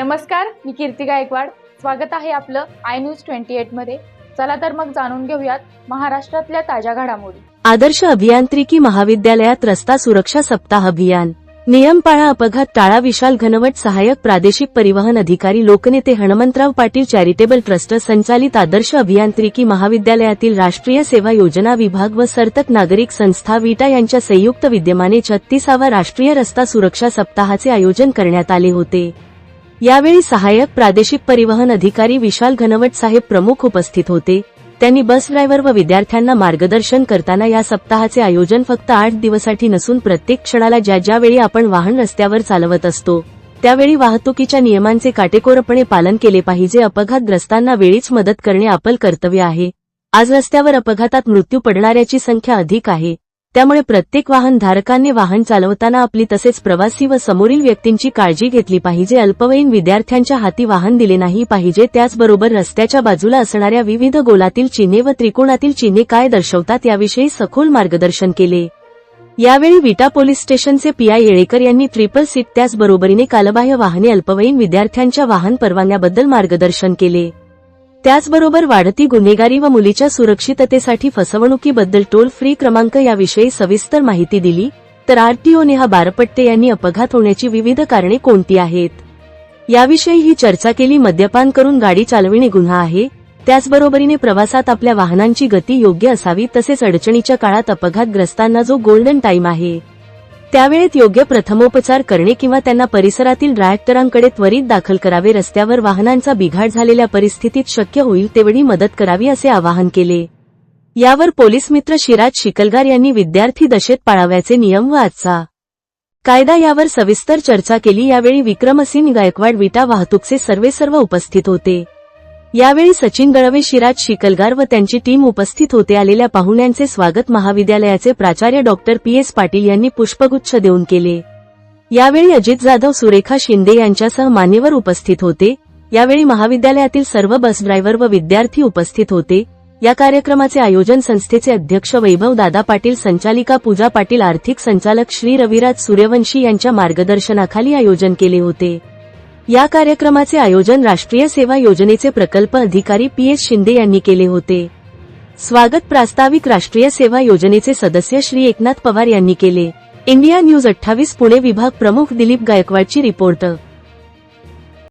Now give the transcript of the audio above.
नमस्कार, मी कीर्ती गायकवाड. स्वागत आहे आपलं आय न्यूज 28 मध्ये. चला तर मग जाणून घेऊयात महाराष्ट्रातल्या ताज्या घडामोडी. आदर्श अभियांत्रिकी महाविद्यालयात रस्ता सुरक्षा सप्ताह अभियान. नियम पाळा, अपघात टाळा. विशाल घनवट, सहाय्यक प्रादेशिक परिवहन अधिकारी, लोकनेते. हनुमंतराव पाटील चॅरिटेबल ट्रस्ट संचालित आदर्श अभियांत्रिकी महाविद्यालयातील राष्ट्रीय सेवा योजना विभाग व सर्तक नागरिक संस्था विटा यांच्या संयुक्त विद्यमाने 36वा राष्ट्रीय रस्ता सुरक्षा सप्ताहाचे आयोजन करण्यात आले होते. यावेळी सहाय्यक प्रादेशिक परिवहन अधिकारी विशाल घनवट साहेब प्रमुख उपस्थित होते. त्यांनी बस ड्रायव्हर व विद्यार्थ्यांना मार्गदर्शन करताना या सप्ताहाचे आयोजन फक्त 8 दिवसासाठी नसून प्रत्येक क्षणाला ज्यावेळी आपण वाहन रस्त्यावर चालवत असतो त्यावेळी वाहतुकीच्या नियमांचे काटेकोरपणे पालन केले पाहिजे. अपघातग्रस्तांना वेळीच मदत करणे आपलं कर्तव्य आहे. आज रस्त्यावर अपघातात मृत्यू पडणाऱ्याची संख्या अधिक आहे, त्यामुळे प्रत्येक वाहन धारकांनी वाहन चालवताना आपली तसेच प्रवासी व समोरील व्यक्तींची काळजी घेतली पाहिजे. अल्पवयीन विद्यार्थ्यांच्या हाती वाहन दिले नाही पाहिजे. त्याचबरोबर रस्त्याच्या बाजूला असणाऱ्या विविध गोलातील चिन्हे व त्रिकोणातील चिन्हे काय दर्शवतात याविषयी सखोल मार्गदर्शन केले. यावेळी विटा पोलीस स्टेशनचे पीआय येळेकर यांनी ट्रिपल सीट त्याचबरोबरीने कालबाह्य वाहने अल्पवयीन विद्यार्थ्यांच्या वाहन परवान्याबद्दल मार्गदर्शन केले. त्याचबरोबर वाढती गुन्हेगारी व मुलीच्या सुरक्षिततेसाठी फसवणुकीबद्दल टोल फ्री क्रमांक याविषयी सविस्तर माहिती दिली. तर आरटीओ नेहा बारपट्टे यांनी अपघात होण्याची विविध कारणे कोणती आहेत याविषयीही चर्चा केली. मद्यपान करून गाडी चालविणे गुन्हा आहे, त्याचबरोबरीने प्रवासात आपल्या वाहनांची गती योग्य असावी. तसेच अडचणीच्या काळात अपघातग्रस्तांना जो गोल्डन टाइम आहे त्यावेळेत योग्य प्रथमोपचार करणे किंवा त्यांना परिसरातील डायरेक्टरांकडे त्वरित दाखल करावे. रस्त्यावर वाहनांचा बिघाड झालेल्या परिस्थितीत शक्य होईल तेवढी मदत करावी असे आवाहन केले. यावर पोलीस मित्र शिराज शिकलगार यांनी विद्यार्थी दशेत पाळावयाचे नियम व आजचा कायदा यावर सविस्तर चर्चा केली. यावेळी विक्रमसिंह गायकवाड विटा वाहतूकचे सर्व उपस्थित होते. यावेळी सचिन गळवे, शिराज शिकलगार व त्यांची टीम उपस्थित होते. आलेल्या पाहुण्यांचे स्वागत महाविद्यालयाचे प्राचार्य डॉक्टर PS पाटील यांनी पुष्पगुच्छ देऊन केले. यावेळी अजित जाधव, सुरेखा शिंदे यांच्यासह मान्यवर उपस्थित होते. यावेळी महाविद्यालयातील सर्व बस ड्रायव्हर व विद्यार्थी उपस्थित होते. या कार्यक्रमाचे आयोजन संस्थेचे अध्यक्ष वैभव दादा पाटील, संचालिका पूजा पाटील, आर्थिक संचालक श्री रविराज सूर्यवंशी यांच्या मार्गदर्शनाखाली आयोजन केले होते. या कार्यक्रमाचे आयोजन राष्ट्रीय सेवा योजनेचे प्रकल्प अधिकारी PS शिंदे यांनी केले होते. स्वागत प्रास्ताविक राष्ट्रीय सेवा योजनेचे सदस्य श्री एकनाथ पवार यांनी केले. इंडिया न्यूज 28 पुणे विभाग प्रमुख दिलीप गायकवाडची रिपोर्ट.